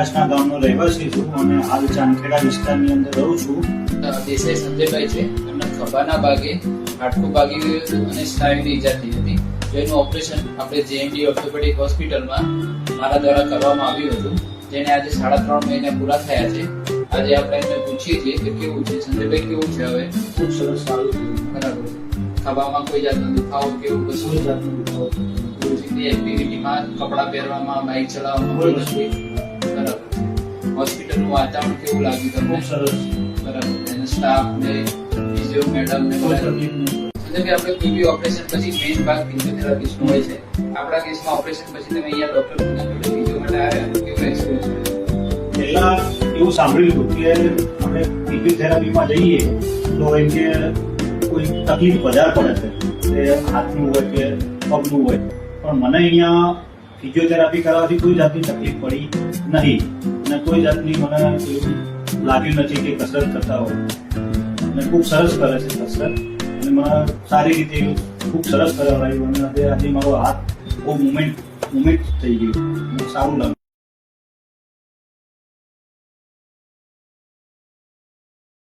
આસપાસના ગામનો રહેવાસી છું અને હાલ ચાંદખેડા વિસ્તારની અંદર રહું છું. દેસાઈ સંજયભાઈ છે. એમને ખભાના ભાગે હાડકું ભાગી ગયું હતું અને સ્નાયુની ઈજા થઈ હતી. જેનું ઓપરેશન આપણે જેએમડી ઓર્થોપેડિક હોસ્પિટલમાં મારા દ્વારા કરવામાં આવ્યું હતું, જેને આજે 3.5 મહિના પૂરા થયા છે. આજે આપણે એમને પૂછીએ છીએ કે કેવું છે સંજયભાઈ, કેવું છે હવે? ખૂબ સરસ, સારું છે. બરાબર. ખભામાં કોઈ જાતનો દુખાવો કેવું કશું? કોઈ જાતનો દુખાવો કોઈ એક્ટિવિટીમાં, કપડાં પહેરવામાં, બાઇક ચલાવવામાં કોઈ નથી? બરાબર. હોસ્પિટલનું વાતાવરણ કેવું લાગ્યું તમને? ખૂબ સરસ. બરાબર. એનો સ્ટાફ ને ફિઝિયો મેડમ ને કોઈ બધા. તકલીફ નહીં. એટલે કે આપણે પીબી ઓપરેશન પછી મેઇન ભાગ ફિઝિયોથેરાપિસ્ટનો હોય છે. આપણા કેસમાં ઓપરેશન પછી તમે અહીંયા ડોક્ટરના જોડે ફિઝિયો માટે આવ્યા, કેવું એક્સપિરિયન્સ? પહેલા એવું સાંભળ્યું હતું કે આપણે ફિઝિયોથેરાપીમાં જઈએ તો એમ કે કોઈ તકલીફ વધારે પડે છે, કે હાથનું હોય કે પગનું હોય, પણ મને અહીંયા ફિઝિયોથેરાપી કરાવવાથી કોઈ જાતની તકલીફ પડી નહીં અને કોઈ જાતની મને એવું લાગ્યું નથી કે કસરત કરતા હોય. અને ખૂબ સરસ કરે છે કસરત અને મને સારી રીતે ખૂબ સરસ કરાવડાવ્યું અને આજે મારો હાથ બહુ મુવમેન્ટ થઈ ગયું, સારું લાગ્યું.